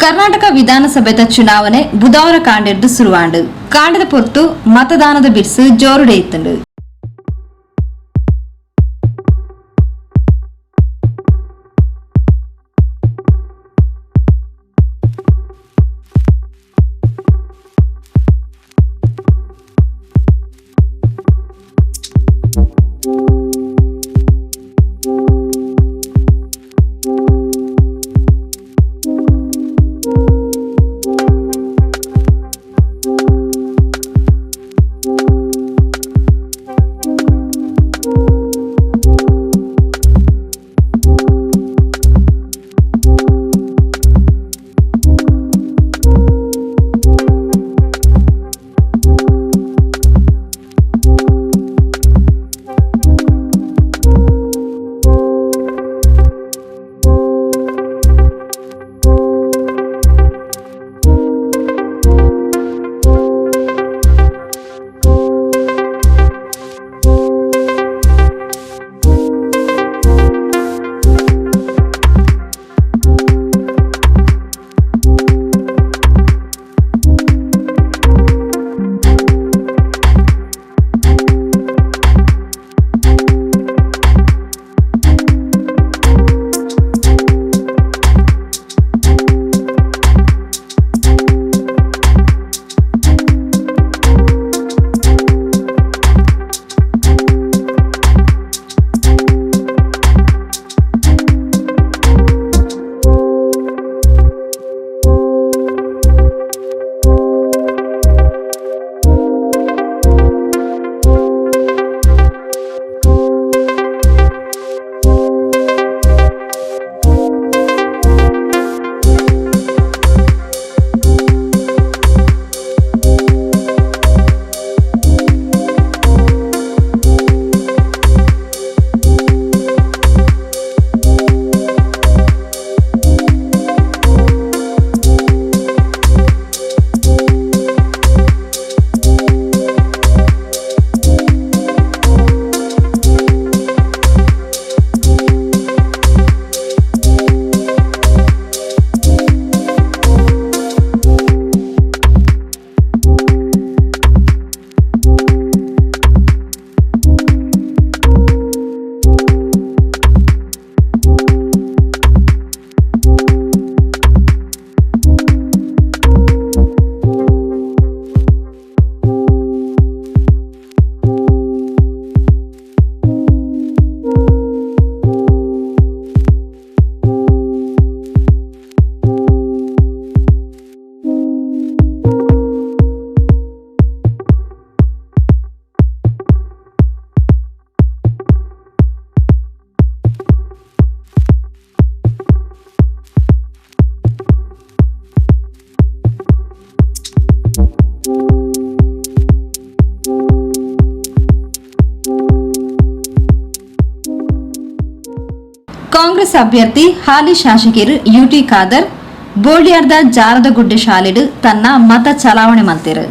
ಕರ್ನಾಟಕ ವಿಧಾನಸಭೆದ ಚುನಾವಣೆ ಬುಧವಾರ ಕಾಂಡೆದ್ದು ಶುರುವಾಂಡು ಕಾಂಡದ ಪೊರ್ತು ಮತದಾನದ ಬಿರ್ಸು ಜೋರುಡೆಯಿತ್ತುಂಡು. ಕಾಂಗ್ರೆಸ್ ಅಭ್ಯರ್ಥಿ ಹಾಲಿ ಶಾಸಕರು ಯುಟಿ ಖಾದರ್ ಬೋಳ್ಯಾರ್ದ ಜಾರದಗುಡ್ಡೆ ಶಾಲೆಡು ತನ್ನ ಮತ ಚಲಾವಣೆ ಮಾಡ್ತಿರು.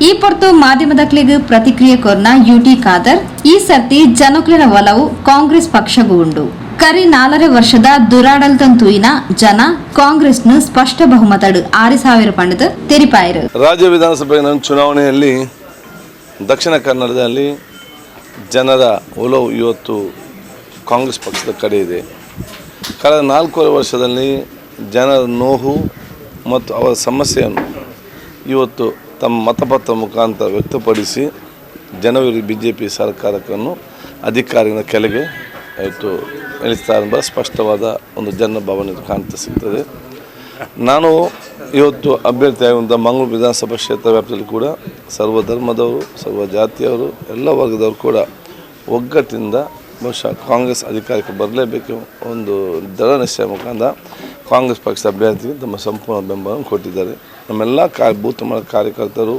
ಈ ಪೊರ್ತು ಮಾಧ್ಯಮದಕ್ಲಿಗ್ ಪ್ರತಿಕ್ರಿಯೆ ಕೊರ್ನ ಯುಟಿ ಖಾದರ್ ಈ ಸರ್ತಿ ಜನಕ್ಲಿನ ಒಲವು ಕಾಂಗ್ರೆಸ್ ಪಕ್ಷಗೂ ಉಂಡು. ಕರಿ 4 ವರ್ಷದ ದುರಾಡಳಿತಂ ತೂಯಿನ ಜನ ಕಾಂಗ್ರೆಸ್ನು ಸ್ಪಷ್ಟ ಬಹುಮತಡು 6,000 ಪಂಡದ ತೆರಿಪಾಯರು. ರಾಜ್ಯ ವಿಧಾನಸಭೆ ಚುನಾವಣೆಯಲ್ಲಿ ದಕ್ಷಿಣ ಕನ್ನಡದಲ್ಲಿ ಜನರ ಒಲವು ಇವತ್ತು ಕಾಂಗ್ರೆಸ್ ಪಕ್ಷದ ಕಡೆ ಇದೆ. ಕಳೆದ 4 ವರ್ಷದಲ್ಲಿ ಜನರ ನೋವು ಮತ್ತು ಅವರ ಸಮಸ್ಯೆಯನ್ನು ಇವತ್ತು ತಮ್ಮ ಮತಪತ್ರ ಮುಖಾಂತರ ವ್ಯಕ್ತಪಡಿಸಿ ಜನವಿರೋಧಿ BJP ಸರ್ಕಾರಕ್ಕನ್ನು ಅಧಿಕಾರಿಗಳ ಕೆಳಗೆ ಇವತ್ತು ಇಳಿಸ್ತಾರೆ ಎಂಬ ಸ್ಪಷ್ಟವಾದ ಒಂದು ಜನಭಾವನೆ ಕಾಣ್ತಾ ಸಿಗ್ತದೆ. ನಾನು ಇವತ್ತು ಅಭ್ಯರ್ಥಿಯಾಗುವಂಥ ಮಂಗಳೂರು ವಿಧಾನಸಭಾ ಕ್ಷೇತ್ರ ವ್ಯಾಪ್ತಿಯಲ್ಲಿ ಕೂಡ ಸರ್ವಧರ್ಮದವರು, ಸರ್ವ ಜಾತಿಯವರು, ಎಲ್ಲ ವರ್ಗದವರು ಕೂಡ ಒಗ್ಗಟ್ಟಿನಿಂದ ಬಹುಶಃ ಕಾಂಗ್ರೆಸ್ ಅಧಿಕಾರಕ್ಕೆ ಬರಲೇಬೇಕು ಒಂದು ದೃಢ ನಿಶ್ಚಯ ಮುಖಾಂತರ ಕಾಂಗ್ರೆಸ್ ಪಕ್ಷದ ಅಭ್ಯರ್ಥಿಗೆ ತಮ್ಮ ಸಂಪೂರ್ಣ ಬೆಂಬಲವನ್ನು ಕೊಟ್ಟಿದ್ದಾರೆ. ನಮ್ಮೆಲ್ಲ ಬೂತ್ ಮಟ್ಟದ ಕಾರ್ಯಕರ್ತರು,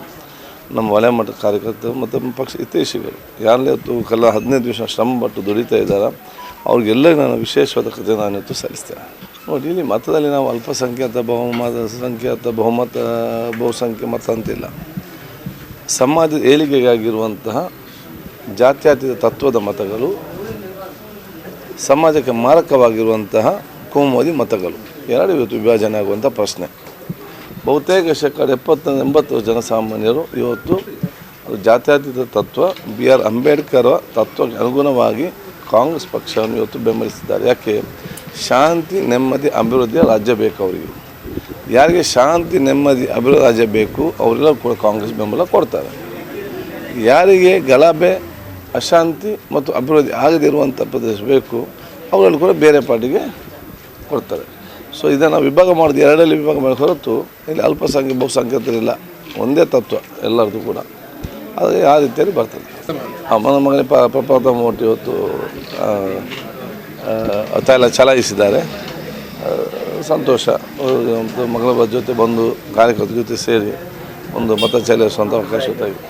ನಮ್ಮ ವಲಯ ಮಟ್ಟದ ಕಾರ್ಯಕರ್ತರು ಮತ್ತು ನಮ್ಮ ಪಕ್ಷ ಹಿತೈಷಿಗಳು ಯಾರೇ ಇವತ್ತು 15 ದಿವಸ ಶ್ರಮಪಟ್ಟು ದುಡಿತಾ ಇದ್ದಾರೆ ಅವ್ರಿಗೆಲ್ಲ ನಾನು ವಿಶೇಷವಾದ ಕೃತಜ್ಞತೆ ನಾನು ಇವತ್ತು ಸಲ್ಲಿಸ್ತೇನೆ. ನೋಡಿ, ಇಲ್ಲಿ ಮತದಲ್ಲಿ ನಾವು ಅಲ್ಪಸಂಖ್ಯಾತ ಬಹುಸಂಖ್ಯೆ ಮತ ಅಂತಿಲ್ಲ. ಸಮಾಜದ ಏಳಿಗೆಗಾಗಿರುವಂತಹ ಜಾತ್ಯತೀತ ತತ್ವದ ಮತಗಳು, ಸಮಾಜಕ್ಕೆ ಮಾರಕವಾಗಿರುವಂತಹ ಕೋಮುವಾದಿ ಮತಗಳು ಎರಡು ಇವತ್ತು ವಿಭಜನೆ ಆಗುವಂಥ ಪ್ರಶ್ನೆ. ಬಹುತೇಕ 70-80 ಜನಸಾಮಾನ್ಯರು ಇವತ್ತು ಜಾತ್ಯತೀತ ತತ್ವ BR ಅಂಬೇಡ್ಕರ್ ತತ್ವಕ್ಕೆ ಅನುಗುಣವಾಗಿ ಕಾಂಗ್ರೆಸ್ ಪಕ್ಷವನ್ನು ಇವತ್ತು ಬೆಂಬಲಿಸಿದ್ದಾರೆ. ಯಾಕೆ? ಶಾಂತಿ, ನೆಮ್ಮದಿ, ಅಭಿವೃದ್ಧಿಯ ರಾಜ್ಯ ಬೇಕು ಅವರಿಗೆ. ಯಾರಿಗೆ ಶಾಂತಿ, ನೆಮ್ಮದಿ, ಅಭಿವೃದ್ಧಿ ರಾಜ್ಯ ಬೇಕು ಅವರೆಲ್ಲ ಕೂಡ ಕಾಂಗ್ರೆಸ್ ಬೆಂಬಲ ಕೊಡ್ತಾರೆ. ಯಾರಿಗೆ ಗಲಭೆ, ಅಶಾಂತಿ ಮತ್ತು ಅಭಿವೃದ್ಧಿ ಆಗದಿರುವಂಥ ಪ್ರದೇಶ ಬೇಕು ಅವರಲ್ಲಿ ಕೂಡ ಬೇರೆ ಪಾರ್ಟಿಗೆ ಕೊಡ್ತಾರೆ. ಸೊ ಇದನ್ನು ವಿಭಾಗ ಮಾಡೋದು ಎರಡರಲ್ಲಿ ವಿಭಾಗ ಮಾಡಿ ಹೊರತು ಇಲ್ಲಿ ಅಲ್ಪಸಂಖ್ಯೆ ಬಹುಸಂಖ್ಯಾತರಿಲ್ಲ, ಒಂದೇ ತತ್ವ ಎಲ್ಲರದ್ದು ಕೂಡ. ಅದು ಆ ರೀತಿಯಲ್ಲಿ ಬರ್ತದೆ. ನನ್ನ ಮಗನೇ ಪ್ರಪ್ರಥಮ ಓಟ್ ಇವತ್ತು ತೈಲ ಚಲಾಯಿಸಿದ್ದಾರೆ. ಸಂತೋಷ. ಮಗಳ ಜೊತೆ ಬಂದು ಕಾರ್ಯಕರ್ತರ ಜೊತೆ ಸೇರಿ ಒಂದು ಮತ ಚಲಾಯಿಸುವಂಥ ಅವಕಾಶ ಒದಗಿದೆ.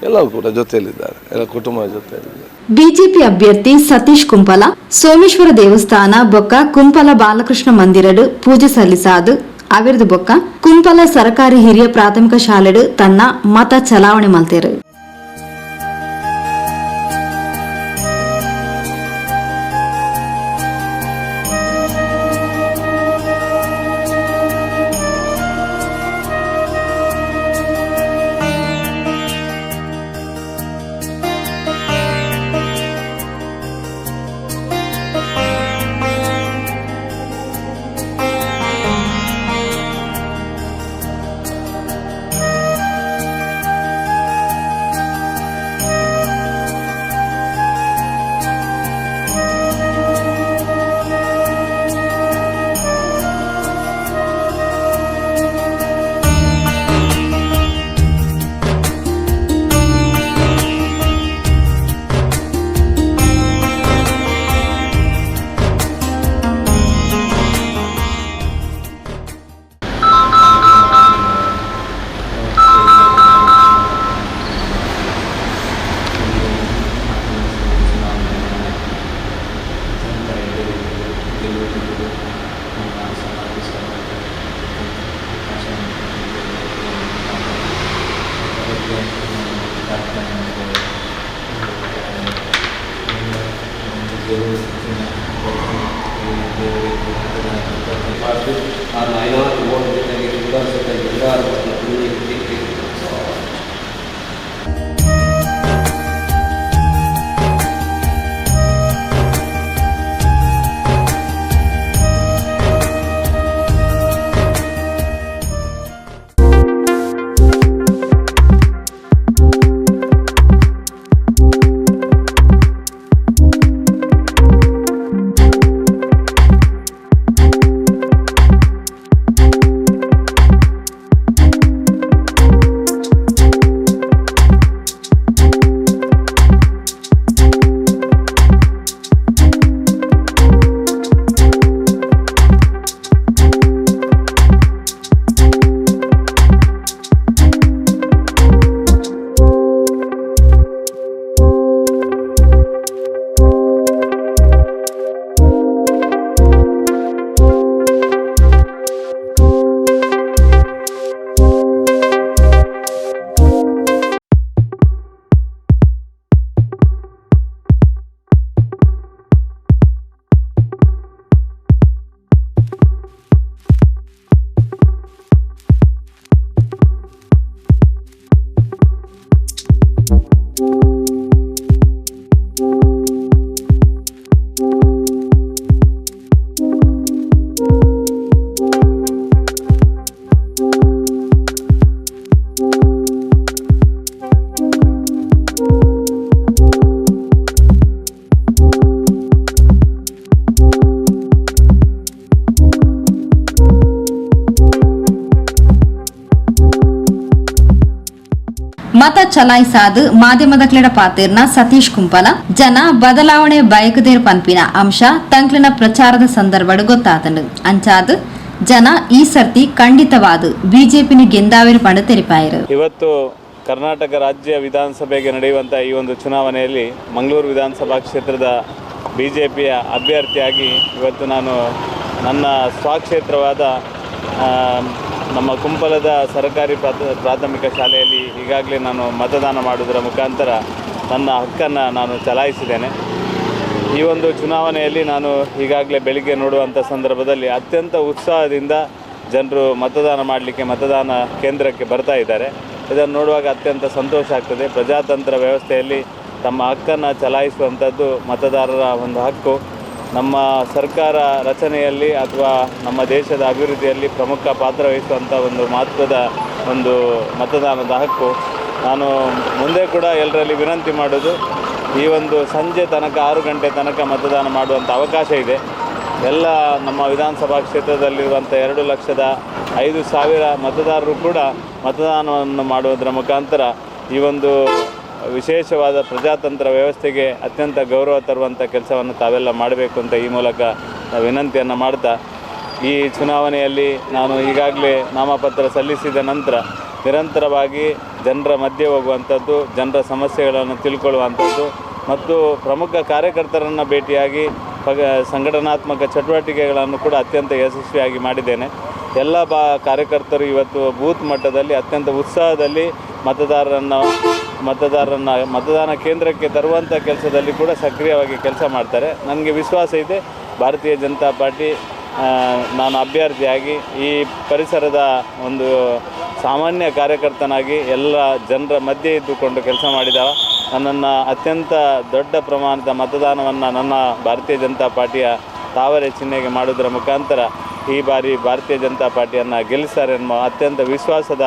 ಎಲ್ಲರೂ ಕೂಡ ಜೊತೆಯಲ್ಲಿದ್ದಾರೆ, ಎಲ್ಲ ಕುಟುಂಬದ ಜೊತೆಯಲ್ಲಿದ್ದಾರೆ. ಬಿಜೆಪಿ ಅಭ್ಯರ್ಥಿ ಸತೀಶ್ ಕುಂಪಲ ಸೋಮೇಶ್ವರ ದೇವಸ್ಥಾನ ಬೊಕ್ಕ ಕುಂಪಲ ಬಾಲಕೃಷ್ಣ ಮಂದಿರಡು ಪೂಜೆ ಸಲ್ಲಿಸಾದು ಅವಿರ್ದು ಬೊಕ್ಕ ಕುಂಪಲ ಸರ್ಕಾರಿ ಹಿರಿಯ ಪ್ರಾಥಮಿಕ ಶಾಲೆಡು ತನ್ನ ಮತ ಚಲಾವಣೆ ಮಲ್ತೇರು. ಮತ ಚಲಾಯಿಸಾದು ಮಾಧ್ಯಮದ ಕ್ಲೆಡ ಪಾತೇರ್ನ ಸತೀಶ್ ಕುಂಪಲ ಜನ ಬದಲಾವಣೆ ಬಯಕದೇರ್ ಪನ್ಪಿನ ಅಂಶ ತಂಕ್ಲಿನ ಪ್ರಚಾರದ ಸಂದರ್ಭ ಗೊತ್ತಾತನು ಅಂಚಾದು ಜನ ಈ ಸರ್ತಿ ಖಂಡಿತವಾದ ಬಿಜೆಪಿನ ಗೆಂದಾವೇರು ಪಂಡ ತೆರಿಪಾಯರು. ಇವತ್ತು ಕರ್ನಾಟಕ ರಾಜ್ಯ ವಿಧಾನಸಭೆಗೆ ನಡೆಯುವಂಥ ಈ ಒಂದು ಚುನಾವಣೆಯಲ್ಲಿ ಮಂಗಳೂರು ವಿಧಾನಸಭಾ ಕ್ಷೇತ್ರದ ಬಿಜೆಪಿಯ ಅಭ್ಯರ್ಥಿಯಾಗಿ ಇವತ್ತು ನಾನು ನನ್ನ ಸ್ವಕ್ಷೇತ್ರವಾದ ನಮ್ಮ ಕುಂಪಲದ ಸರ್ಕಾರಿ ಪ್ರಾಥಮಿಕ ಶಾಲೆಯಲ್ಲಿ ಈಗಾಗಲೇ ನಾನು ಮತದಾನ ಮಾಡುವುದರ ಮುಖಾಂತರ ನನ್ನ ಹಕ್ಕನ್ನು ನಾನು ಚಲಾಯಿಸಿದ್ದೇನೆ. ಈ ಒಂದು ಚುನಾವಣೆಯಲ್ಲಿ ನಾನು ಈಗಾಗಲೇ ಬೆಳಿಗ್ಗೆ ನೋಡುವಂಥ ಸಂದರ್ಭದಲ್ಲಿ ಅತ್ಯಂತ ಉತ್ಸಾಹದಿಂದ ಜನರು ಮತದಾನ ಮಾಡಲಿಕ್ಕೆ ಮತದಾನ ಕೇಂದ್ರಕ್ಕೆ ಬರ್ತಾ ಇದ್ದಾರೆ. ಇದನ್ನು ನೋಡುವಾಗ ಅತ್ಯಂತ ಸಂತೋಷ ಆಗ್ತದೆ. ಪ್ರಜಾತಂತ್ರ ವ್ಯವಸ್ಥೆಯಲ್ಲಿ ತಮ್ಮ ಹಕ್ಕನ್ನು ಚಲಾಯಿಸುವಂಥದ್ದು ಮತದಾರರ ಒಂದು ಹಕ್ಕು. ನಮ್ಮ ಸರ್ಕಾರ ರಚನೆಯಲ್ಲಿ ಅಥವಾ ನಮ್ಮ ದೇಶದ ಅಭಿವೃದ್ಧಿಯಲ್ಲಿ ಪ್ರಮುಖ ಪಾತ್ರ ವಹಿಸುವಂಥ ಒಂದು ಮಹತ್ವದ ಒಂದು ಮತದಾನದ ಹಕ್ಕು. ನಾನು ಮುಂದೆ ಕೂಡ ಎಲ್ಲರಲ್ಲಿ ವಿನಂತಿ ಮಾಡೋದು, ಈ ಒಂದು ಸಂಜೆ ತನಕ 6 ಗಂಟೆ ತನಕ ಮತದಾನ ಮಾಡುವಂಥ ಅವಕಾಶ ಇದೆ. ಎಲ್ಲ ನಮ್ಮ ವಿಧಾನಸಭಾ ಕ್ಷೇತ್ರದಲ್ಲಿರುವಂಥ 2,05,000 ಮತದಾರರು ಕೂಡ ಮತದಾನವನ್ನು ಮಾಡುವುದರ ಮುಖಾಂತರ ಈ ಒಂದು ವಿಶೇಷವಾದ ಪ್ರಜಾತಂತ್ರ ವ್ಯವಸ್ಥೆಗೆ ಅತ್ಯಂತ ಗೌರವ ತರುವಂಥ ಕೆಲಸವನ್ನು ತಾವೆಲ್ಲ ಮಾಡಬೇಕು ಅಂತ ಈ ಮೂಲಕ ವಿನಂತಿಯನ್ನು ಮಾಡ್ತಾ, ಈ ಚುನಾವಣೆಯಲ್ಲಿ ನಾನು ಈಗಾಗಲೇ ನಾಮಪತ್ರ ಸಲ್ಲಿಸಿದ ನಂತರ ನಿರಂತರವಾಗಿ ಜನರ ಮಧ್ಯೆ ಹೋಗುವಂಥದ್ದು, ಜನರ ಸಮಸ್ಯೆಗಳನ್ನು ತಿಳ್ಕೊಳ್ಳುವಂಥದ್ದು ಮತ್ತು ಪ್ರಮುಖ ಕಾರ್ಯಕರ್ತರನ್ನು ಭೇಟಿಯಾಗಿ ಸಂಘಟನಾತ್ಮಕ ಚಟುವಟಿಕೆಗಳನ್ನು ಕೂಡ ಅತ್ಯಂತ ಯಶಸ್ವಿಯಾಗಿ ಮಾಡಿದ್ದೇನೆ. ಎಲ್ಲ ಕಾರ್ಯಕರ್ತರು ಇವತ್ತು ಬೂತ್ ಮಟ್ಟದಲ್ಲಿ ಅತ್ಯಂತ ಉತ್ಸಾಹದಲ್ಲಿ ಮತದಾನ ಕೇಂದ್ರಕ್ಕೆ ತರುವಂಥ ಕೆಲಸದಲ್ಲಿ ಕೂಡ ಸಕ್ರಿಯವಾಗಿ ಕೆಲಸ ಮಾಡ್ತಾರೆ. ನನಗೆ ವಿಶ್ವಾಸ ಇದೆ, ಭಾರತೀಯ ಜನತಾ ಪಾರ್ಟಿ ನಾನು ಅಭ್ಯರ್ಥಿಯಾಗಿ ಈ ಪರಿಸರದ ಒಂದು ಸಾಮಾನ್ಯ ಕಾರ್ಯಕರ್ತನಾಗಿ ಎಲ್ಲ ಜನರ ಮಧ್ಯೆ ಇದ್ದುಕೊಂಡು ಕೆಲಸ ಮಾಡಿದ ನನ್ನನ್ನು ಅತ್ಯಂತ ದೊಡ್ಡ ಪ್ರಮಾಣದ ಮತದಾನವನ್ನು ನನ್ನ ಭಾರತೀಯ ಜನತಾ ಪಾರ್ಟಿಯ ತಾವರೆ ಚಿಹ್ನೆಗೆ ಮಾಡೋದರ ಮುಖಾಂತರ ಈ ಬಾರಿ ಭಾರತೀಯ ಜನತಾ ಪಾರ್ಟಿಯನ್ನು ಗೆಲ್ಲಿಸ್ತಾರೆ ಎನ್ನುವ ಅತ್ಯಂತ ವಿಶ್ವಾಸದ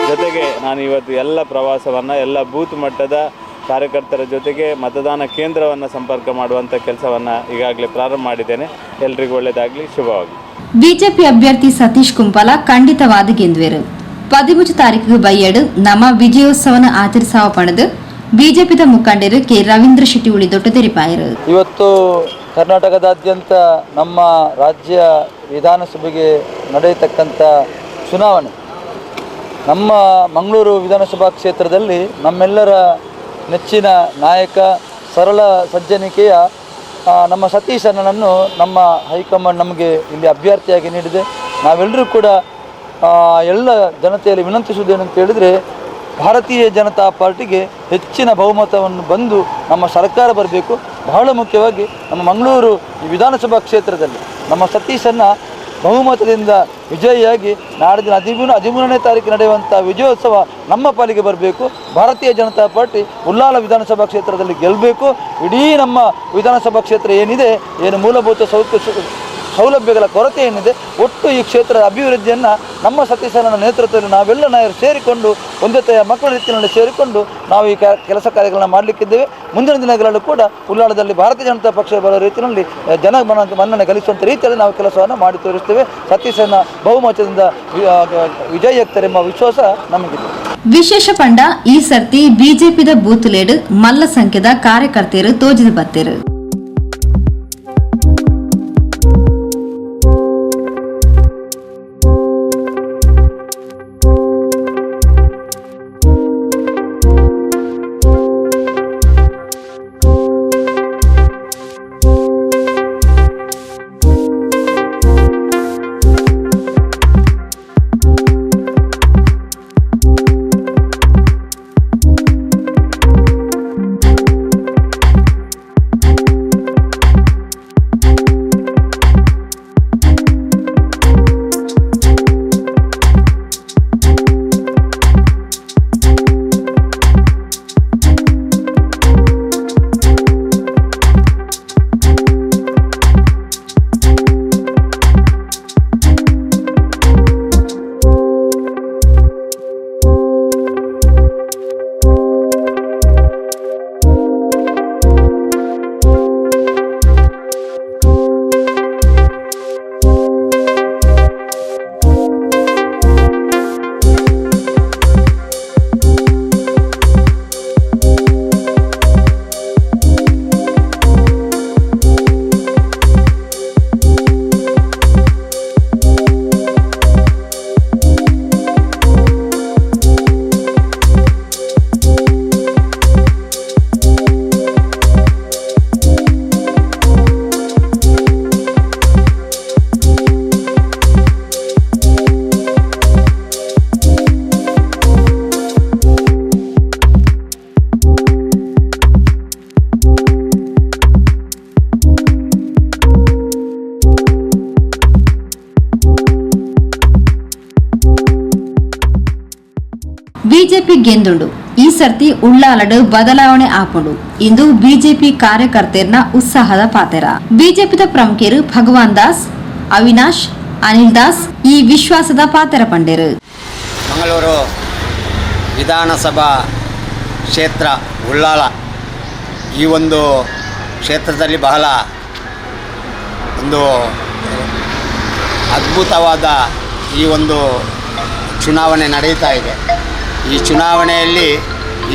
ಜೊತೆಗೆ ನಾನು ಇವತ್ತು ಎಲ್ಲ ಪ್ರವಾಸವನ್ನು ಎಲ್ಲ ಬೂತ್ ಮಟ್ಟದ ಕಾರ್ಯಕರ್ತರ ಜೊತೆಗೆ ಮತದಾನ ಕೇಂದ್ರವನ್ನು ಸಂಪರ್ಕ ಮಾಡುವಂಥ ಕೆಲಸವನ್ನು ಈಗಾಗಲೇ ಪ್ರಾರಂಭ ಮಾಡಿದ್ದೇನೆ. ಎಲ್ರಿಗೂ ಒಳ್ಳೆಯದಾಗಲಿ, ಶುಭವಾಗಲಿ. ಬಿಜೆಪಿ ಅಭ್ಯರ್ಥಿ ಸತೀಶ್ ಕುಂಪಲ ಖಂಡಿತವಾದ ಗೆಂದ್ವೇರು 15 ತಾರೀಕಿಗೆ ಬೈಯಡು ನಮ್ಮ ವಿಜಯೋತ್ಸವನ ಆಚರಿಸಾವ ಪಣದು ಬಿಜೆಪಿದ ಮುಖಂಡರು ಕೆ ರವೀಂದ್ರ ಶೆಟ್ಟಿ ಉಳಿದೊಟ್ಟು ತೆರಿಪಾಯರು. ಇವತ್ತು ಕರ್ನಾಟಕದಾದ್ಯಂತ ನಮ್ಮ ರಾಜ್ಯ ವಿಧಾನಸಭೆಗೆ ನಡೆಯತಕ್ಕಂಥ ಚುನಾವಣೆ ನಮ್ಮ ಮಂಗಳೂರು ವಿಧಾನಸಭಾ ಕ್ಷೇತ್ರದಲ್ಲಿ ನಮ್ಮೆಲ್ಲರ ನೆಚ್ಚಿನ ನಾಯಕ, ಸರಳ ಸಜ್ಜನಿಕೆಯ ನಮ್ಮ ಸತೀಶ್ ಅಣ್ಣನನ್ನು ನಮ್ಮ ಹೈಕಮಾಂಡ್ ನಮಗೆ ಇಲ್ಲಿ ಅಭ್ಯರ್ಥಿಯಾಗಿ ನೀಡಿದೆ. ನಾವೆಲ್ಲರೂ ಕೂಡ ಎಲ್ಲ ಜನತೆಯಲ್ಲಿ ವಿನಂತಿಸುವುದೇನು ಅಂತ ಹೇಳಿದರೆ, ಭಾರತೀಯ ಜನತಾ ಪಾರ್ಟಿಗೆ ಹೆಚ್ಚಿನ ಬಹುಮತವನ್ನು ಬಂದು ನಮ್ಮ ಸರ್ಕಾರ ಬರಬೇಕು. ಬಹಳ ಮುಖ್ಯವಾಗಿ ನಮ್ಮ ಮಂಗಳೂರು ವಿಧಾನಸಭಾ ಕ್ಷೇತ್ರದಲ್ಲಿ ನಮ್ಮ ಸತೀಶನ್ನು ಬಹುಮತದಿಂದ ವಿಜಯಿಯಾಗಿ ನಾಡಿನ 13ನೇ ತಾರೀಕು ನಡೆಯುವಂಥ ವಿಜಯೋತ್ಸವ ನಮ್ಮ ಪಾಲಿಗೆ ಬರಬೇಕು. ಭಾರತೀಯ ಜನತಾ ಪಾರ್ಟಿ ಉಳ್ಳಾಲ ವಿಧಾನಸಭಾ ಕ್ಷೇತ್ರದಲ್ಲಿ ಗೆಲ್ಲಬೇಕು. ಇಡೀ ನಮ್ಮ ವಿಧಾನಸಭಾ ಕ್ಷೇತ್ರ ಏನಿದೆ, ಏನು ಮೂಲಭೂತ ಸೌಲಭ್ಯಗಳ ಕೊರತೆ ಏನಿದೆ, ಒಟ್ಟು ಈ ಕ್ಷೇತ್ರದ ಅಭಿವೃದ್ಧಿಯನ್ನು ನಮ್ಮ ಸತೀಶನ ನೇತೃತ್ವದಲ್ಲಿ ನಾವೆಲ್ಲ ನಾಯರು ಸೇರಿಕೊಂಡು ಒಂದೇ ಮಕ್ಕಳ ರೀತಿಯಲ್ಲಿ ಸೇರಿಕೊಂಡು ನಾವು ಈ ಕೆಲಸ ಕಾರ್ಯಗಳನ್ನ ಮಾಡಲಿಕ್ಕಿದ್ದೇವೆ. ಮುಂದಿನ ದಿನಗಳಲ್ಲೂ ಕೂಡ ಉಳ್ಳಾಳದಲ್ಲಿ ಭಾರತೀಯ ಜನತಾ ಪಕ್ಷ ಬರೋ ರೀತಿಯಲ್ಲಿ ಜನ ಮನ್ನಣೆ ಗಳಿಸುವಂಥ ರೀತಿಯಲ್ಲಿ ನಾವು ಕೆಲಸವನ್ನು ಮಾಡಿ ತೋರಿಸ್ತೇವೆ. ಸತೀಶನ ಬಹುಮತದಿಂದ ವಿಜಯಿಯಾಗ್ತಾರೆ ಎಂಬ ವಿಶ್ವಾಸ ನಮಗಿದೆ. ವಿಶೇಷ ಪಂಡ ಈ ಸರ್ತಿ ಬಿಜೆಪಿದ ಬೂತ್ ಲೇಡ್ ಮಲ್ಲ ಸಂಖ್ಯೆದ ಕಾರ್ಯಕರ್ತೆಯರು ತೋಜಿದು ಬತ್ತೇರು. ಗೆಂದುಂಡು. ಈ ಸರ್ತಿ ಉಳ್ಳಾಲಡು ಬದಲಾವಣೆ ಆಪುಂಡು. ಇಂದು ಬಿಜೆಪಿ ಕಾರ್ಯಕರ್ತೆರ್ನ ಉತ್ಸಾಹದ ಪಾತೆರ. ಬಿಜೆಪಿದ ಪ್ರಮುಖರು ಭಗವಾನ್ ದಾಸ್, ಅವಿನಾಶ್, ಅನಿಲ್ ದಾಸ್ ಈ ವಿಶ್ವಾಸದ ಪಾತೆರ ಪಂಡೇರು. ಮಂಗಳೂರು ವಿಧಾನಸಭಾ ಕ್ಷೇತ್ರ ಉಳ್ಳಾಲ ಈ ಒಂದು ಕ್ಷೇತ್ರದಲ್ಲಿ ಬಹಳ ಒಂದು ಅದ್ಭುತವಾದ ಈ ಒಂದು ಚುನಾವಣೆ ನಡೀತಾ ಇದೆ. ಈ ಚುನಾವಣೆಯಲ್ಲಿ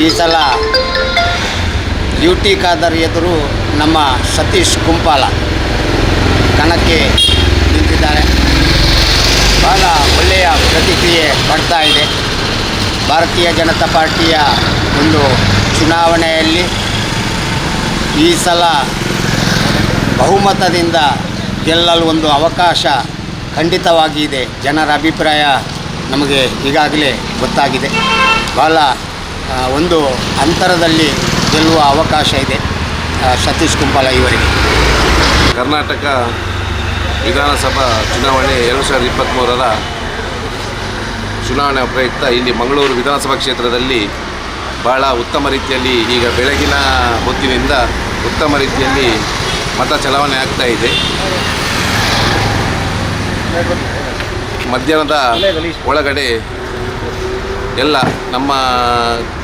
ಈ ಸಲ UT ಖಾದರ್ ಎದುರು ನಮ್ಮ ಸತೀಶ್ ಕುಂಪಾಲ ಕಣಕ್ಕೆ ನಿಂತಿದ್ದಾರೆ. ಬಹಳ ಒಳ್ಳೆಯ ಪ್ರತಿಕ್ರಿಯೆ ಬರ್ತಾ ಇದೆ. ಭಾರತೀಯ ಜನತಾ ಪಾರ್ಟಿಯ ಒಂದು ಚುನಾವಣೆಯಲ್ಲಿ ಈ ಸಲ ಬಹುಮತದಿಂದ ಗೆಲ್ಲಲು ಒಂದು ಅವಕಾಶ ಖಂಡಿತವಾಗಿ ಇದೆ. ಜನರ ಅಭಿಪ್ರಾಯ ನಮಗೆ ಈಗಾಗಲೇ ಗೊತ್ತಾಗಿದೆ. ಬಹಳ ಒಂದು ಅಂತರದಲ್ಲಿ ಗೆಲ್ಲುವ ಅವಕಾಶ ಇದೆ ಸತೀಶ್ ಕುಂಪಾಲ ಇವರಿಗೆ. ಕರ್ನಾಟಕ ವಿಧಾನಸಭಾ ಚುನಾವಣೆ 2023ರ ಚುನಾವಣೆ ಪ್ರಯುಕ್ತ ಇಲ್ಲಿ ಮಂಗಳೂರು ವಿಧಾನಸಭಾ ಕ್ಷೇತ್ರದಲ್ಲಿ ಭಾಳ ಉತ್ತಮ ರೀತಿಯಲ್ಲಿ ಈಗ ಬೆಳಗಿನ ಹೊತ್ತಿನಿಂದ ಉತ್ತಮ ರೀತಿಯಲ್ಲಿ ಮತ ಚಲಾವಣೆ ಆಗ್ತಾ ಇದೆ. ಮಧ್ಯಾಹ್ನದ ಒಳಗಡೆ ಎಲ್ಲ ನಮ್ಮ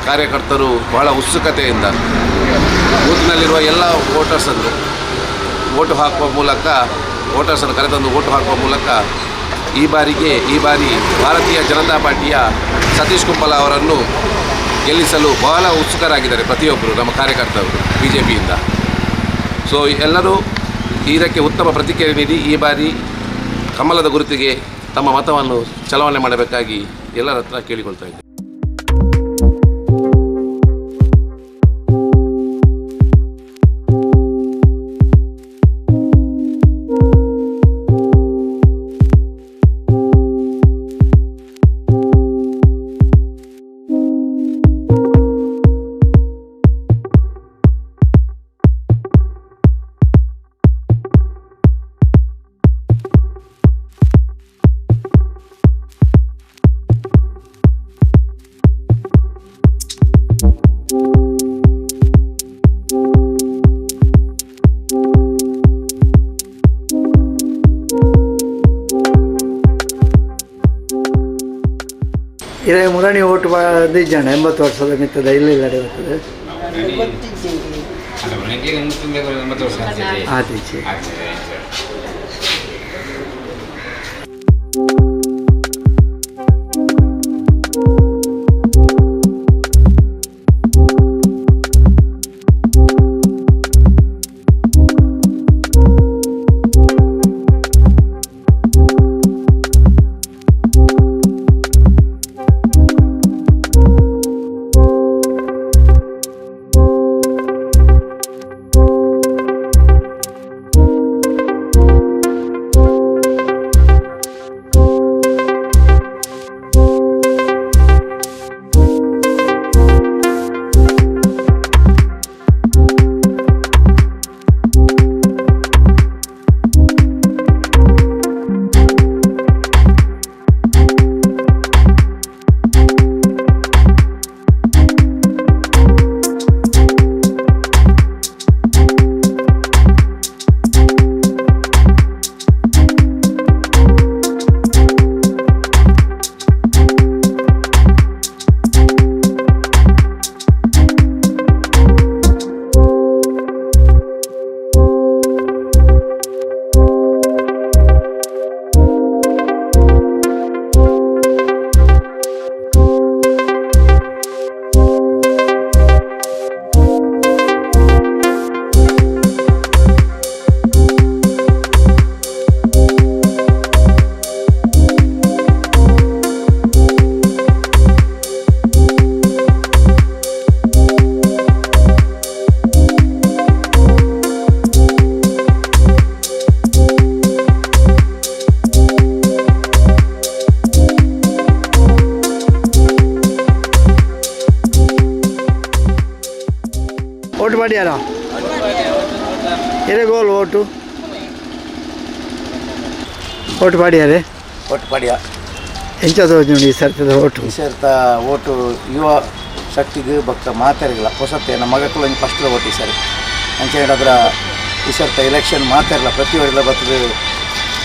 ಕಾರ್ಯಕರ್ತರು ಬಹಳ ಉತ್ಸುಕತೆಯಿಂದ ಬೂತ್ನಲ್ಲಿರುವ ಎಲ್ಲ ವೋಟರ್ಸನ್ನು ವೋಟರ್ಸನ್ನು ಕರೆತಂದು ವೋಟು ಹಾಕುವ ಮೂಲಕ ಈ ಬಾರಿ ಭಾರತೀಯ ಜನತಾ ಪಾರ್ಟಿಯ ಸತೀಶ್ ಕುಂಪಾಲ ಅವರನ್ನು ಗೆಲ್ಲಿಸಲು ಬಹಳ ಉತ್ಸುಕರಾಗಿದ್ದಾರೆ ಪ್ರತಿಯೊಬ್ಬರು ನಮ್ಮ ಕಾರ್ಯಕರ್ತರು BJPಯಿಂದ. ಸೊ ಎಲ್ಲರೂ ಇದಕ್ಕೆ ಉತ್ತಮ ಪ್ರತಿಕ್ರಿಯೆ ನೀಡಿ ಈ ಬಾರಿ ಕಮಲದ ಗುರುತಿಗೆ ತಮ್ಮ ಮತವನ್ನು ಚಲಾವಣೆ ಮಾಡಬೇಕಾಗಿ ಎಲ್ಲರ ಹತ್ರ ಕೇಳಿಕೊಳ್ತಾ ಇದ್ದಾರೆ. ಇದೇ ಮುರಣಿ ಓಟು ಜನ 80 ವರ್ಷದ ಮಿತ್ತದ ಇಲ್ಲಿ ನಡೆಯುತ್ತದೆ. ಆಚೆ ಓಟ್ ಮಾಡ್ಯಾರ ಎರೆ ಗೋಲ್ ಓಟ್ ಮಾಡ್ಯಾರೆ ಒಟ್ಟು ಪಡಿಯ ಎಂಚದೋಜುಂಡು ಈ ಸರ್ತಿದ ಓಟು ಈ ಸರ್ತ ಓಟು ಯುವ ಶಕ್ತಿಗೆ ಭಕ್ತ ಮಾತಾರಿಲ್ಲ ಹೊಸತ್ತೆ ನಮ್ಮ ಮಗಕ್ಕೂ ಫಸ್ಟ್ ಓಟ್ ಈ ಸರಿ ಅಂಚೆ ಅದರ ಈ ಸರ್ತ ಎಲೆಕ್ಷನ್ ಮಾತಾರಿಲ್ಲ ಪ್ರತಿಯೊಬ್ಬರೆಲ್ಲ ಬರ್ತದೆ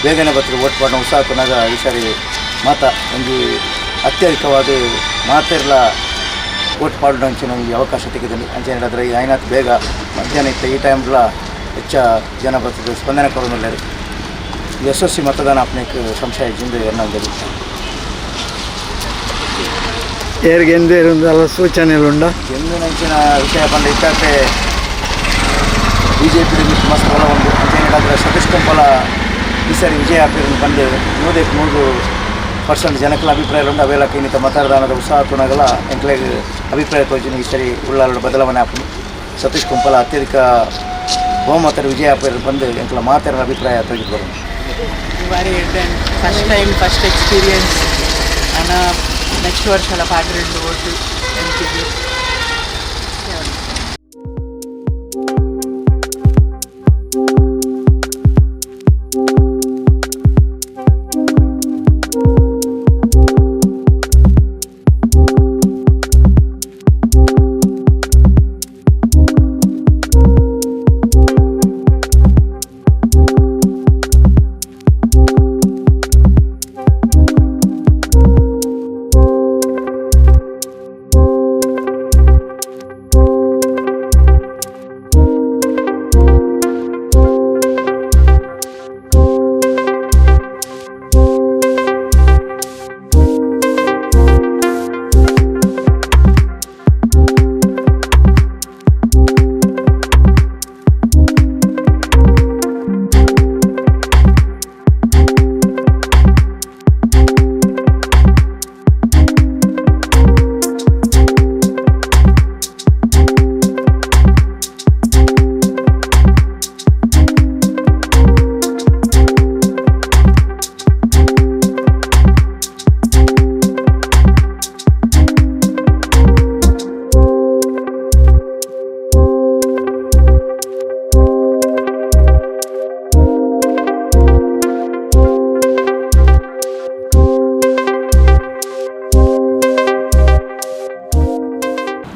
ಬೇಗನೆ ಬರ್ತದೆ ಓಟ್ ಮಾಡೋ ಉತ್ಸಾಹನಾಗ ಈ ಸರಿ ಮಾತ ಒಂದು ಅತ್ಯಧಿಕವಾದ ಮಾತಾರಿಲ್ಲ ಓಟ್ ಮಾಡೋಣ ಅಂಚೆ ನಮಗೆ ಅವಕಾಶ ತೆಗೆದಲ್ಲಿ ಅಂಚೆ ಹೇಳಿದ್ರೆ ಈ ಐನಾತ್ ಬೇಗ ಮಧ್ಯಾಹ್ನ ಇತ್ತು ಈ ಟೈಮ್ಲ ಹೆಚ್ಚ ಜನ ಬರ್ತದೆ ಸ್ಪಂದನೆ ಕೊಡೋದಿಲ್ಲ ಯಶಸ್ವಿ ಮತದಾನ ಅಪ್ನೇಕ್ ಸಂಶಯ ಜಿಂದೆ ಎನ್ನೋದು ಏರ್ಗೆ ಎಂದೇರುಂದಲ್ಲ ಸೂಚನೆಗಳುಂಡ ಎಂದಿನಂಚಿನ ವಿಷಯ ಬಂದ ಇತ್ತಂತೆ ಬಿ ಜೆ ಪಿ ಮಸ್ತ್ ಬಲ ಒಂದು ಅಂತ ಹೇಳಿದ್ರೆ ಸತೀಶ್ ಕಂಪಲ ಈ ಸರಿ ವಿಜಯ ಅಭ್ಯರ್ಥಿ ಬಂದು 100% ಜನಗಳ ಅಭಿಪ್ರಾಯಗಳು ಅವೆಲ್ಲ ಇನ್ನಿತ ಮತದಾನದ ಉತ್ಸಾಹ ತುಣಗಲ ಎಂಕ್ಲೆಗ್ ಅಭಿಪ್ರಾಯ ತೋಜಿನ ಈ ಸರಿ ಉಳ್ಳಾಳ ಬದಲಾವಣೆ ಹಾಕಿ ಸತೀಶ್ ಕಂಪಲ ಅತ್ಯಧಿಕ ಬಹುಮತದ ವಿಜಯ ಅಭ್ಯರ್ಥಿ ಬಂದು ಎಂಕ್ಲ ಮಾತಾಡೋ ಅಭಿಪ್ರಾಯ ತೋಜಿದ್ದು ಬರೋದು ಬಾರಿ ಫಸ್ಟ್ ಟೈಮ್ ಫಸ್ಟ್ ಎಕ್ಸ್ಪೀರಿಯನ್ಸ್ ನನ್ನ ನೆಕ್ಸ್ಟ್ ವರ್ಷದ ಪಾತ್ರೆಂಡು ಓಟು ಎಂತಿದ್ದು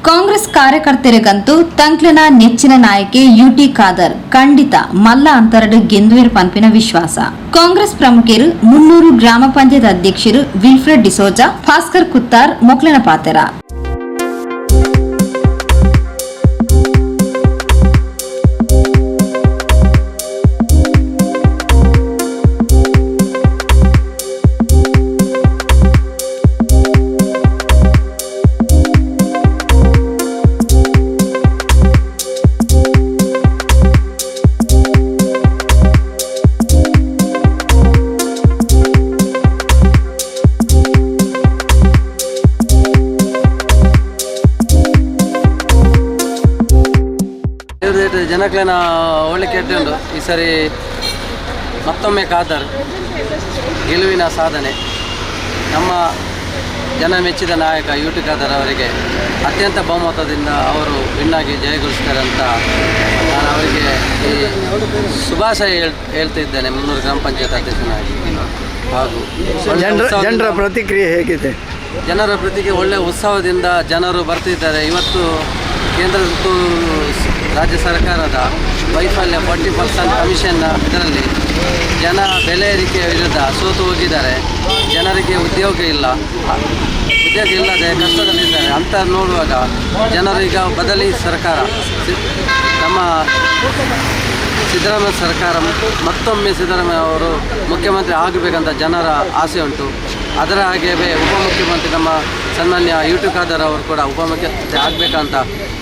ಕಾಂಗ್ರೆಸ್ ಕಾರ್ಯಕರ್ತರಿಗಂತೂ ತಂಕ್ಲೆನ ನೆಚ್ಚಿನ ನಾಯಕಿ ಯುಟಿ ಖಾದರ್ ಖಂಡಿತ ಮಲ್ಲ ಅಂತರಡು ಗೆಂದುವೇರು ಪನ್ಪಿನ ವಿಶ್ವಾಸ. ಕಾಂಗ್ರೆಸ್ ಪ್ರಮುಖರು 300 ಗ್ರಾಮ ಪಂಚಾಯತ್ ಅಧ್ಯಕ್ಷರು ವಿಲ್ಫ್ರೆಡ್ ಡಿಸೋಜಾ, ಭಾಸ್ಕರ್ ಕುತ್ತಾರ್ ಮೊಕ್ಲೆನ ಪಾತೆರ. ಜನಕ್ಲೇನ ಒಳ್ಳೆ ಕೆಟ್ಟುಂಡು ಈ ಸರಿ ಮತ್ತೊಮ್ಮೆ ಖಾದರ್ ಗೆಲುವಿನ ಸಾಧನೆ. ನಮ್ಮ ಜನ ಮೆಚ್ಚಿದ ನಾಯಕ ಯುಟಿ ಖಾದರ್ ಅವರಿಗೆ ಅತ್ಯಂತ ಬಹುಮತದಿಂದ ಅವರು ವಿನ್ನಾಗಿ ಜಯಗೊಳಿಸ್ತಾರೆ ಅಂತ ನಾನು ಅವರಿಗೆ ಈ ಶುಭಾಶಯ ಹೇಳ್ತಿದ್ದೇನೆ 300 ಗ್ರಾಮ ಪಂಚಾಯತ್ ಅಧ್ಯಕ್ಷನಾಗಿ. ಹಾಗೂ ಜನರ ಪ್ರತಿಕ್ರಿಯೆ ಹೇಗಿದೆ? ಜನರ ಪ್ರತಿಕ್ರಿಯೆ ಒಳ್ಳೆಯ ಉತ್ಸವದಿಂದ ಜನರು ಬರ್ತಿದ್ದಾರೆ. ಇವತ್ತು ಕೇಂದ್ರ ಮತ್ತು ರಾಜ್ಯ ಸರ್ಕಾರದ ವೈಫಲ್ಯ 40% ಕಮಿಷನ್ನ ಇದರಲ್ಲಿ ಜನ ಬೆಲೆ ಏರಿಕೆಯ ವಿರುದ್ಧ ಸೋತು ಹೋಗಿದ್ದಾರೆ. ಜನರಿಗೆ ಉದ್ಯೋಗ ಇಲ್ಲದೆ ಕಷ್ಟದಲ್ಲಿದ್ದಾರೆ ಅಂತ ನೋಡುವಾಗ ಜನರೀಗ ಬದಲಿ ಸರ್ಕಾರ ನಮ್ಮ ಸಿದ್ದರಾಮಯ್ಯ ಸರ್ಕಾರ ಮತ್ತೊಮ್ಮೆ ಸಿದ್ದರಾಮಯ್ಯ ಅವರು ಮುಖ್ಯಮಂತ್ರಿ ಆಗಬೇಕಂತ ಜನರ ಆಸೆ ಉಂಟು. ಅದರ ಹಾಗೆಯೇ ಉಪಮುಖ್ಯಮಂತ್ರಿ ನಮ್ಮ ಸನ್ಮಾನ್ಯ ಯುಟಿ ಖಾದರ್ ಅವರು ಕೂಡ ಉಪಮುಖ್ಯಮಂತ್ರಿ ಆಗಬೇಕಂತ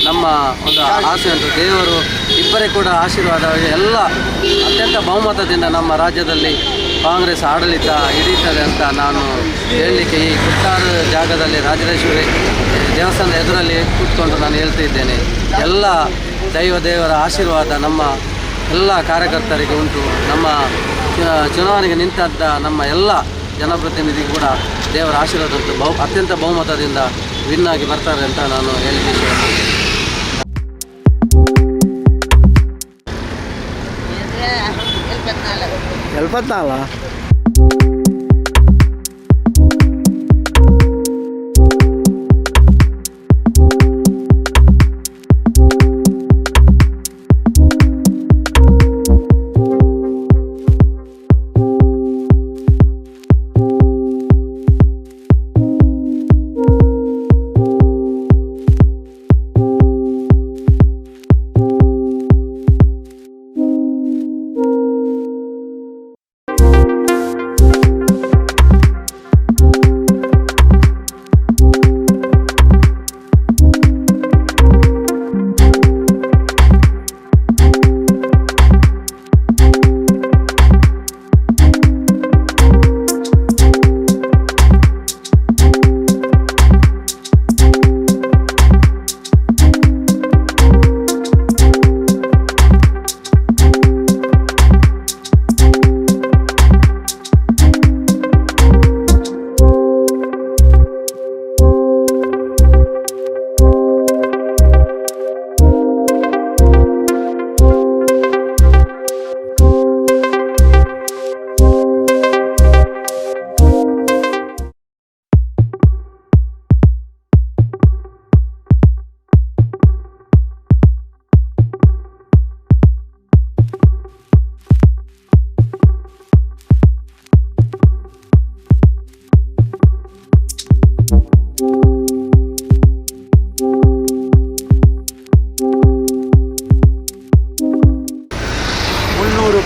ನಮ್ಮ ಒಂದು ಆಸೆ ಉಂಟು. ದೇವರು ಇಬ್ಬರೇ ಕೂಡ ಆಶೀರ್ವಾದ ಎಲ್ಲ ಅತ್ಯಂತ ಬಹುಮತದಿಂದ ನಮ್ಮ ರಾಜ್ಯದಲ್ಲಿ ಕಾಂಗ್ರೆಸ್ ಆಡಳಿತ ಹಿಡಿಯುತ್ತದೆ ಅಂತ ನಾನು ಹೇಳಲಿಕ್ಕೆ ಈ ಕುತ್ತಾರು ಜಾಗದಲ್ಲಿ ರಾಜರಾಜೇಶ್ವರಿ ದೇವಸ್ಥಾನದ ಎದುರಲ್ಲಿ ಕೂತ್ಕೊಂಡು ನಾನು ಹೇಳ್ತಿದ್ದೇನೆ. ಎಲ್ಲ ದೇವರ ಆಶೀರ್ವಾದ ನಮ್ಮ ಎಲ್ಲ ಕಾರ್ಯಕರ್ತರಿಗೆ ಉಂಟು. ನಮ್ಮ ಚುನಾವಣೆಗೆ ನಿಂತಂಥ ನಮ್ಮ ಎಲ್ಲ ಜನಪ್ರತಿನಿಧಿ ಕೂಡ ದೇವರ ಆಶೀರ್ವಾದ ಉಂಟು. ಅತ್ಯಂತ ಬಹುಮತದಿಂದ ವಿನ್ ಆಗಿ ಬರ್ತಾರೆ ಅಂತ ನಾನು ಹೇಳಲಿಕ್ಕೆ ಇಷ್ಟಪಡ್ತೀನಿ.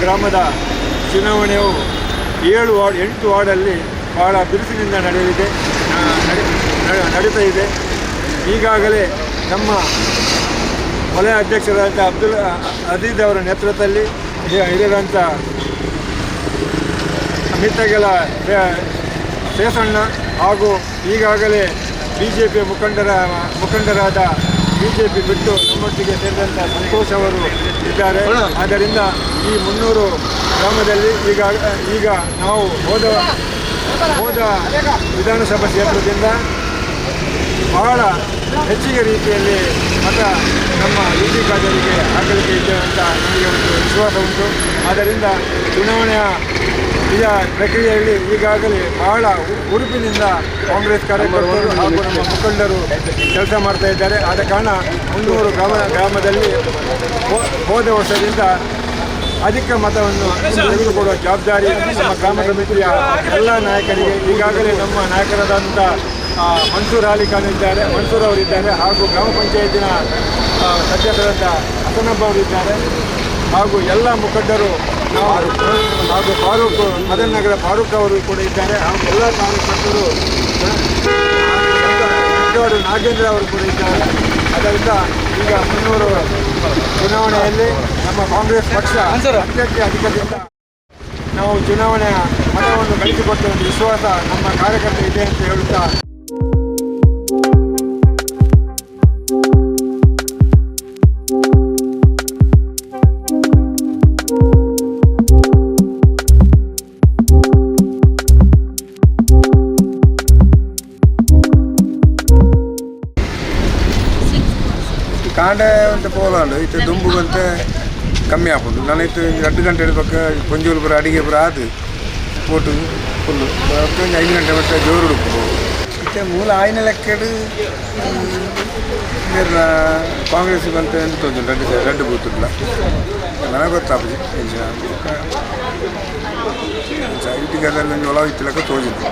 ಗ್ರಾಮದ ಚುನಾವಣೆಯು 8 ವಾರ್ಡಲ್ಲಿ ಬಹಳ ಬಿರುಸಿನಿಂದ ನಡೀತಾ ಇದೆ. ಈಗಾಗಲೇ ನಮ್ಮ ವಲಯ ಅಧ್ಯಕ್ಷರಾದಂಥ ಅಬ್ದುಲ್ ಅಜೀಜ್ ಅವರ ನೇತೃತ್ವದಲ್ಲಿ ಹಿರಿಯರಂಥ ಮಿತ್ತಗೆಲ ಶೇಷಣ್ಣ ಹಾಗೂ ಈಗಾಗಲೇ BJP ಮುಖಂಡರಾದ BJP ಬಿಟ್ಟು ನಮ್ಮೊಟ್ಟಿಗೆ ಸೇರಿದಂಥ ಸಂತೋಷ್ ಅವರು ಇದ್ದಾರೆ. ಆದ್ದರಿಂದ ಈ 300 ಗ್ರಾಮದಲ್ಲಿ ಈಗ ನಾವು ಹೋದ ವಿಧಾನಸಭಾ ಕ್ಷೇತ್ರದಿಂದ ಬಹಳ ಹೆಚ್ಚಿನ ರೀತಿಯಲ್ಲಿ ಮತ ನಮ್ಮ UT ಖಾದರ್ಗೆ ಹಾಕಲಿಕ್ಕೆ ಇದ್ದೇವೆ ಅಂತ ನಮಗೆ ಒಂದು ವಿಶ್ವಾಸ ಉಂಟು. ಆದ್ದರಿಂದ ಚುನಾವಣೆಯ ಪ್ರಕ್ರಿಯೆಯಲ್ಲಿ ಈಗಾಗಲೇ ಬಹಳ ಹುರುಪಿನಿಂದ ಕಾಂಗ್ರೆಸ್ ಕಾರ್ಯಕರ್ತರು ಹಾಗೂ ನಮ್ಮ ಮುಖಂಡರು ಕೆಲಸ ಮಾಡ್ತಾ ಇದ್ದಾರೆ. ಆದ ಕಾರಣ 300 ಗ್ರಾಮದಲ್ಲಿ ಹೋದ ವರ್ಷದಿಂದ ಅಧಿಕ ಮತವನ್ನು ತೆಗೆದುಕೊಡುವ ಜವಾಬ್ದಾರಿ ನಮ್ಮ ಗ್ರಾಮ ಸಮಿತಿಯ ಎಲ್ಲ ನಾಯಕರಿಗೆ. ಈಗಾಗಲೇ ನಮ್ಮ ನಾಯಕರಾದಂಥ ಮನ್ಸೂರ್ ಅವರಿದ್ದಾರೆ ಹಾಗೂ ಗ್ರಾಮ ಪಂಚಾಯತಿನ ಸದಸ್ಯರಾದ ಹಸನಬ್ಬ ಅವರಿದ್ದಾರೆ ಹಾಗೂ ಎಲ್ಲ ಮುಖಂಡರು ಹಾಗೂ ಮದನ್ ನಗರ ಫಾರೂಕ್ ಅವರು ಕೂಡ ಇದ್ದಾರೆ ಹಾಗೂ ಎಲ್ಲ ಕಾರ್ಯಕರ್ತರು ನಾಗೇಂದ್ರ ಅವರು ಕೂಡ ಇದ್ದಾರೆ. ಅದರಿಂದ ಈಗ 300 ಚುನಾವಣೆಯಲ್ಲಿ ನಮ್ಮ ಕಾಂಗ್ರೆಸ್ ಪಕ್ಷ ಅತ್ಯಂತ ಅಧಿಕದಿಂದ ನಾವು ಚುನಾವಣೆಯ ಮತವನ್ನು ಗಳಿಸಿಕೊಡ್ತೇವೆ ಎಂಬ ವಿಶ್ವಾಸ ನಮ್ಮ ಕಾರ್ಯಕರ್ತ ಇದೆ ಅಂತ ಹೇಳುತ್ತಾ ಕಾಂಡ ಅಂತ ಪೋಲಾಂಡು ಇತ್ತು ದುಂಬುಗಂತ ಕಮ್ಮಿ ಹಾಕೋದು ನಾನು ಇತ್ತು 2 ಗಂಟೆ ಪಕ್ಕ ಕೊಂಜೂರು ಪುರ ಅಡಿಗೆ ಪುರ ಅದು ಓಟು ಫುಲ್ಲು 5 ಗಂಟೆ ಮಟ್ಟ ಜೋರು ಹುಡುಕು ಇತ್ತೆ ಮೂಲ ಆಯ್ನ ಲೆಕ್ಕಡು ಕಾಂಗ್ರೆಸ್ ಬಂತ ಎಂತ ತೋಜು 2 ಬೂತುಲ್ಲ ನನಗೆ ಗೊತ್ತಾಪುಜಿ UT ಖಾದರ್ಲಿ ಒಂದು ಒಳ ಇತ್ತು ಲೆಕ್ಕ ತೋಜಿದ್ದು.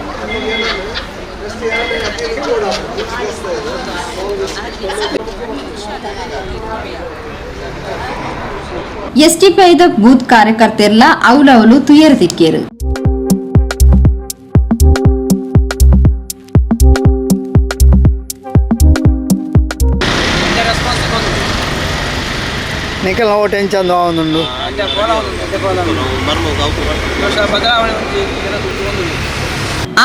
STPIದ ಬೂತ್ ಕಾರ್ಯಕರ್ತೆರ್ಲ ಅವಲವಲು ತುಯರ್ ತಿಕ್ಕೇರು. ನಿಖಲ್ ಓಟ್ ಹೆಂಚಂದು ಅವನುಂಡು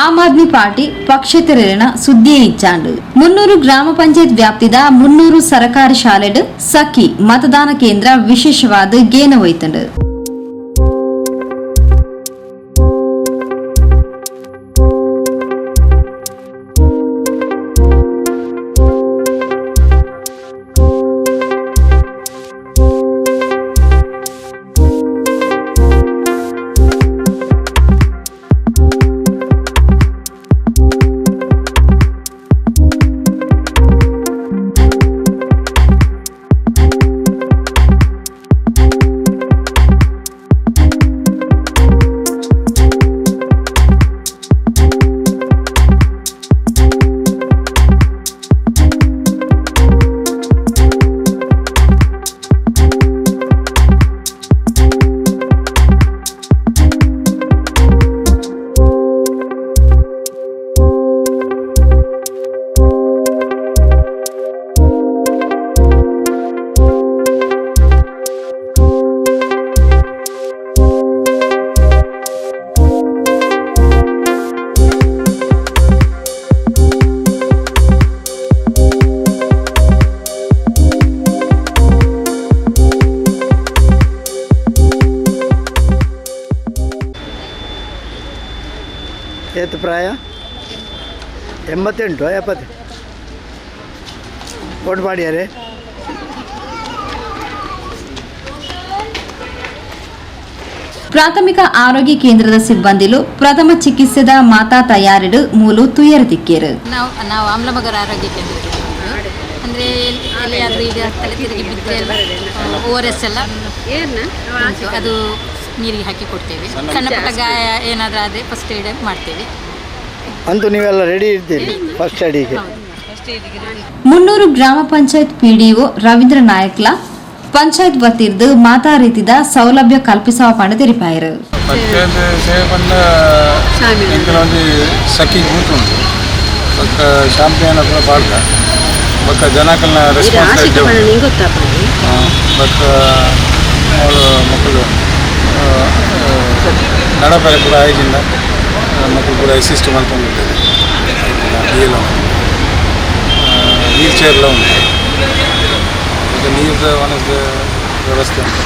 ಆಮ್ ಆದ್ಮಿ ಪಾರ್ಟಿ ಪಕ್ಷೇತರರಿನ ಸುದ್ದಿಯೇ ಇಚ್ಚಾಂಡು 300 ಗ್ರಾಮ ಪಂಚಾಯತ್ ವ್ಯಾಪ್ತಿದ 300 ಸರಕಾರಿ ಶಾಲೆಡ್ ಸಖಿ ಮತದಾನ ಕೇಂದ್ರ ವಿಶೇಷವಾದ ಗೇನ ಹೋಯ್ತಂಡು. ಏತು ಪ್ರಾಯ 88 70 ಓಟ್ ಮಾಡ್ಯಾರೆ. ಪ್ರಾಥಮಿಕ ಆರೋಗ್ಯ ಕೇಂದ್ರದ ಸಿಬ್ಬಂದಿಲು ಪ್ರಥಮ ಚಿಕಿತ್ಸೆದ ಮಾತಾ ತಯಾರಿಡು ಮೂಲು ತುಯರ್ ತಿಕ್ಕೇರು. ನಾವು ಆಮ್ಲಮಗರ ಆರೋಗ್ಯ ಕೇಂದ್ರಕ್ಕೆ ಅಂದರೆ ಎಲ್ಲಿಯಾದರೂ ಈಗ ತಲೆ ತಿರುಗಿ ಬಿದ್ದರೆ ORS ಎಲ್ಲ ಅದು ನೀರಿಗೆ ಹಾಕಿ ಕೊಡ್ತೇವೆ. ಸಣ್ಣ ಪುಟ್ಟ ಗಾಯ ಏನಾದರೂ ಆದರೆ ಫಸ್ಟ್ ಏಡ್ ಮಾಡ್ತೇವೆ. ಅಂತೂ ನೀವೆಲ್ಲ ರೆಡಿ ಇರ್ತೀರಿ ಫಸ್ಟ್ ಏಡಿಗೆ. 300 ಗ್ರಾಮ ಪಂಚಾಯತ್ PDO ರವೀಂದ್ರ ನಾಯಕ್ಲ ಪಂಚಾಯತ್ ವತಿರ್ದು ಮಾತಾ ರೀತಿದ ಸೌಲಭ್ಯ ಕಲ್ಪಿಸುವ ಪಂಡ ತೆರಿಪಾಯರು. ಪಂಚಾಯತ್ ಸೇವೆ ಪಂಡ ಎಂಕಲೊಂದು ಸಖಿ ಬೂತ್ ಉಂಟು ಬೊಕ್ಕ ಶಾಂಪಿಯನ್ ಕೂಡ ಪಾಡ್ದ ಬೊಕ್ಕ ಜನಕಲ್ನ ರೆಸ್ಪಾನ್ಸ್ ಬೊಕ್ಕ ಅವಳು ಮಕ್ಕಳು ನಡಪರೆ ಕೂಡ ಆಯ್ದಿಂದ ಮಕ್ಕಳು ಕೂಡ ಅಸಿಸ್ಟ್ ಮಾಡ್ಕೊಂಡಿದ್ದಾರೆ. ವೀಲ್ ಚೇರ್ಲ ಉಂಟು ನೀರಿನ ವ್ಯವಸ್ಥೆ ಅಂತ